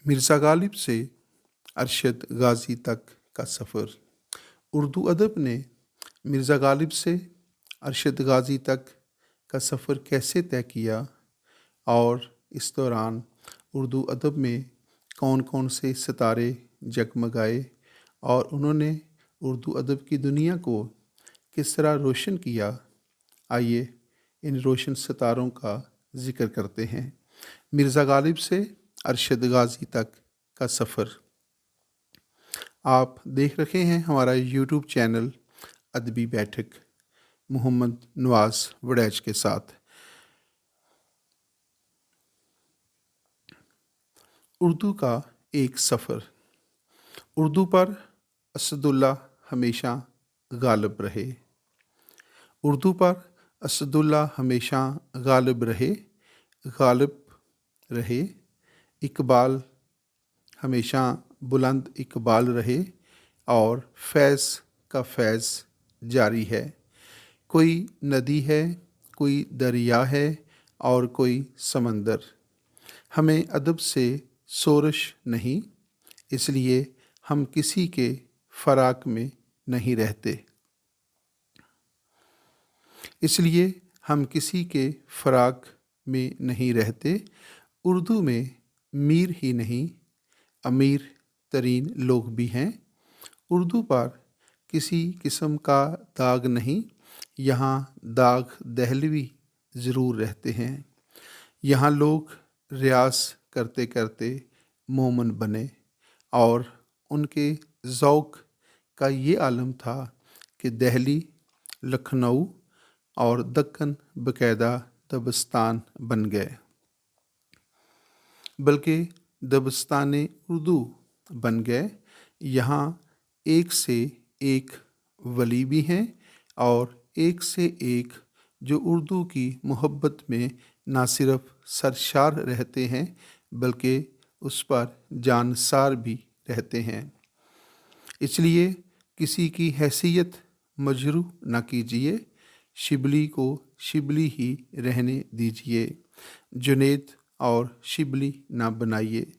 मिर्ज़ा गालिब से अरशद गाज़ी तक का सफ़र। उर्दू अदब ने मिर्ज़ा गालिब से अरशद गाज़ी तक का सफ़र कैसे तय किया और इस दौरान उर्दू अदब में कौन कौन से सितारे जगमगाए और उन्होंने उर्दू अदब की दुनिया को किस तरह रोशन किया। आइए इन रोशन सितारों का ज़िक्र करते हैं। मिर्ज़ा गालिब से अरशद गाज़ी तक का सफ़र। आप देख रहे हैं हमारा यूट्यूब चैनल अदबी बैठक मोहम्मद नवाज़ वड़ैच के साथ। उर्दू का एक सफ़र। उर्दू पर असदुल्ला हमेशा गालिब रहे। उर्दू पर असदुल्ला हमेशा गालिब रहे। इकबाल हमेशा बुलंद इकबाल रहे और फैज़ का फैज़ जारी है। कोई नदी है, कोई दरिया है और कोई समंदर। हमें अदब से सोरश नहीं, इसलिए हम किसी के फ़राक में नहीं रहते। उर्दू में मीर ही नहीं, अमीर तरीन लोग भी हैं। उर्दू पर किसी किस्म का दाग नहीं, यहाँ दाग दहलवी ज़रूर रहते हैं। यहाँ लोग रियाज़ करते करते मोमन बने और उनके ज़ौक़ का ये आलम था कि दिल्ली, लखनऊ और दक्कन बाकायदा दबस्तान बन गए, बल्कि दबस्तान उर्दू बन गए। यहाँ एक से एक वली भी हैं और एक से एक जो उर्दू की मोहब्बत में ना सिर्फ सरशार रहते हैं बल्कि उस पर जानसार भी रहते हैं। इसलिए किसी की हैसियत मजरूह ना कीजिए, शिबली को शिबली ही रहने दीजिए। जुनैद और शिबली ना बनाइए।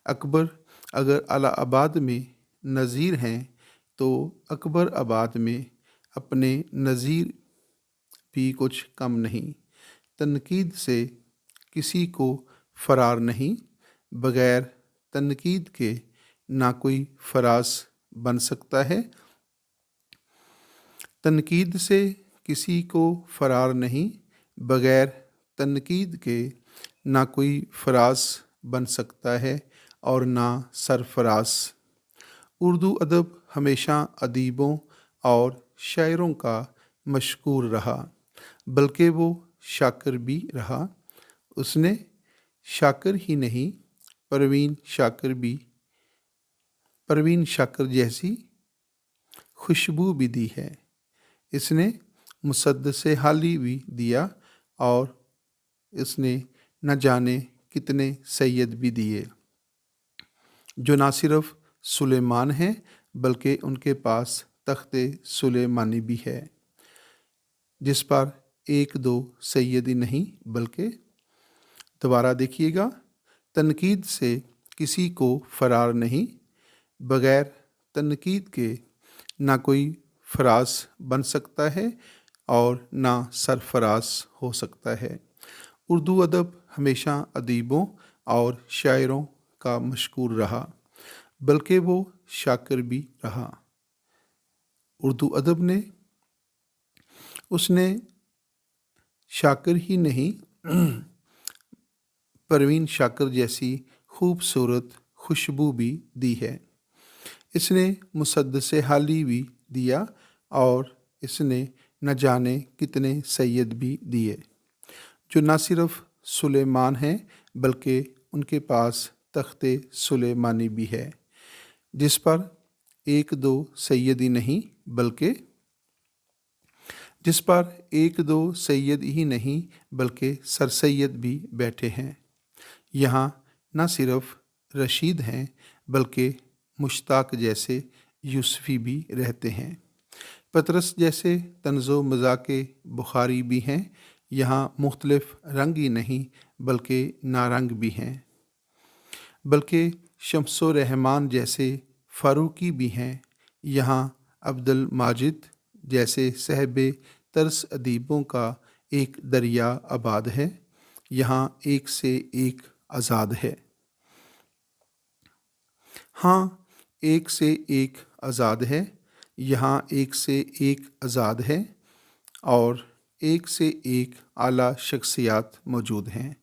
अकबर अगर इलाहाबाद में नज़ीर हैं तो अकबर आबाद में अपने नज़ीर भी कुछ कम नहीं। तनकीद से किसी को फ़रार नहीं, बग़ैर तनकीद के ना कोई फ़राज बन सकता है। तनकीद से किसी को फ़रार नहीं, बग़ैर तनकीद के ना कोई फ़राज बन सकता है और ना सरफ़राज। उर्दू अदब हमेशा अदीबों और शायरों का मशकूर रहा, बल्कि वो शाकर भी रहा। उसने शाकर ही नहीं, परवीन शाकर जैसी खुशबू भी दी है। इसने मुसद्दसे हाली भी दिया और इसने न जाने कितने सैयद भी दिए, जो ना सिर्फ सुलेमान हैं बल्कि उनके पास तख्ते सुलेमानी भी है, जिस पर एक दो सैयदी नहीं बल्कि। दोबारा देखिएगा। तनकीद से किसी को फ़रार नहीं, बग़ैर तनकीद के ना कोई फ़राज बन सकता है और ना सरफ़राज हो सकता है। उर्दू अदब हमेशा अदीबों और शायरों का मशकूर रहा, बल्कि वो शाकर भी रहा। उर्दू अदब ने उसने शाकर ही नहीं, परवीन शाकर जैसी खूबसूरत खुशबू भी दी है। इसने मुसद्दसे हाली भी दिया और इसने न जाने कितने सैयद भी दिए, जो ना सिर्फ सुलेमान हैं बल्कि उनके पास तख्ते सुलेमानी भी है, जिस पर एक दो सैयदी नहीं बल्कि सर सैयद भी बैठे हैं। यहाँ ना सिर्फ रशीद हैं बल्कि मुश्ताक जैसे यूसुफ़ी भी रहते हैं। पतरस जैसे तंज़ो मज़ाक़े बुखारी भी हैं। यहाँ मुख्तलिफ़ रंग ही नहीं बल्कि नारंग भी हैं, बल्कि शम्सो रहमान जैसे फ़ारूकी भी हैं। यहाँ अब्दुल माजिद जैसे साहिब तर्स अदीबों का एक दरिया आबाद है। यहाँ एक से एक आज़ाद है। हाँ, एक से एक आज़ाद है। यहाँ एक से एक आज़ाद है और एक से एक आला शख्सियात मौजूद हैं,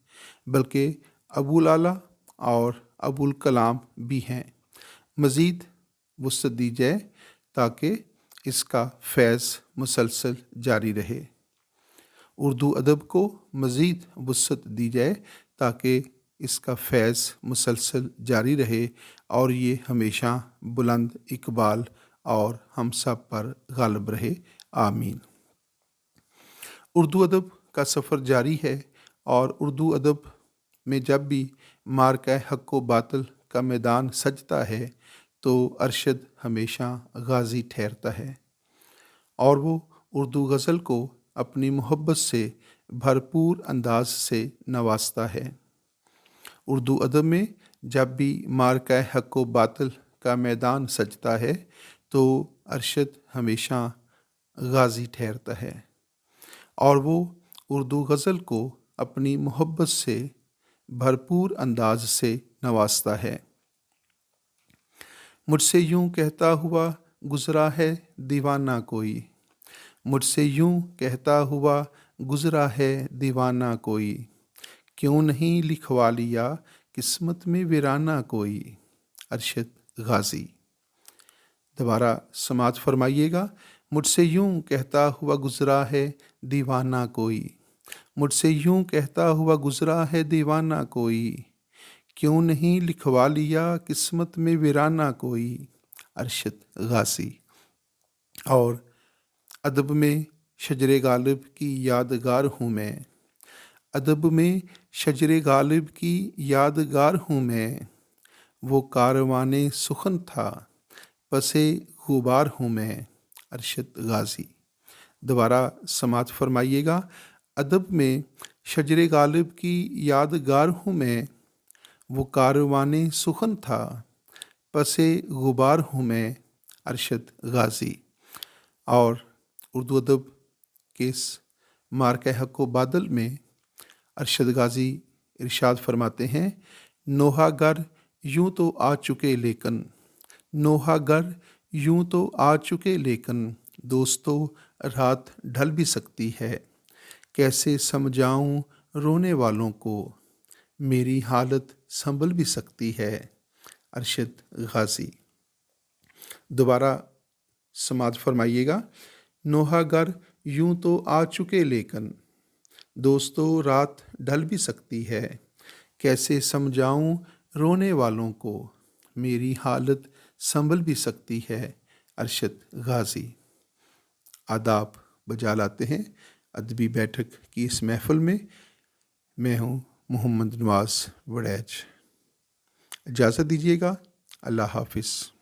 बल्कि अबुल आला और अबुल कलाम भी हैं। मज़ीद वुसअत दी जाए ताकि इसका फैज़ मुसलसल जारी रहे। उर्दू अदब को मज़ीद वुसअत दी जाए ताकि इसका फैज़ मुसलसल जारी रहे और ये हमेशा बुलंद इकबाल और हम सब पर गालिब रहे। आमीन। उर्दू अदब का सफ़र जारी है और उर्दू अदब में जब भी मार्का हक़ व बातिल का मैदान सजता है तो अरशद हमेशा गाज़ी ठहरता है और वो उर्दू गज़ल को अपनी मोहब्बत से भरपूर अंदाज से नवाजता है। उर्दू अदब में जब भी मार्का हक़ व बातिल का मैदान सजता है तो अरशद हमेशा गाज़ी ठहरता है और वो उर्दू गज़ल को अपनी मोहब्बत से भरपूर अंदाज से नवाजता है। मुझसे यूं कहता हुआ गुज़रा है दीवाना कोई, मुझसे यूं कहता हुआ गुज़रा है दीवाना कोई, क्यों नहीं लिखवा लिया किस्मत में वीराना कोई। अरशद गाज़ी। दोबारा समात फरमाइएगा। मुझसे यूं कहता हुआ गुज़रा है दीवाना कोई, मुझसे यूं कहता हुआ गुज़रा है दीवाना कोई, क्यों नहीं लिखवा लिया किस्मत में वीराना कोई। अरशद गाज़ी। और अदब में शजरे गालिब की यादगार हूँ मैं, अदब में शजरे गालिब की यादगार हूँ मैं, वो कारवाने सुखन था पसे गुबार हूँ मैं। अरशद गाज़ी। दोबारा समात फरमाइएगा। अदब में शजरे गालिब की यादगार हूँ मैं, वो कारवाने सुखन था पसे गुबार हूँ मैं। अरशद गाज़ी। और उर्दू अदब के इस मार्का हक़ व बातिल में अरशद गाज़ी इरशाद फरमाते हैं, नोहागर यूं तो आ चुके लेकिन, नोहागर यूं तो आ चुके लेकिन, दोस्तों रात ढल भी सकती है, कैसे समझाऊं रोने वालों को, मेरी हालत संभल भी सकती है। अरशद गाज़ी। दोबारा समात फरमाइएगा। नोहागर यूं तो आ चुके लेकिन, दोस्तों रात ढल भी सकती है, कैसे समझाऊं रोने वालों को, मेरी हालत संभल भी सकती है। अरशद गाज़ी। आदाब बजा लाते हैं अदबी बैठक की इस महफ़िल में। मैं हूँ मोहम्मद नवाज़ वड़ैच। इजाज़त दीजिएगा। अल्लाह हाफ़िज़।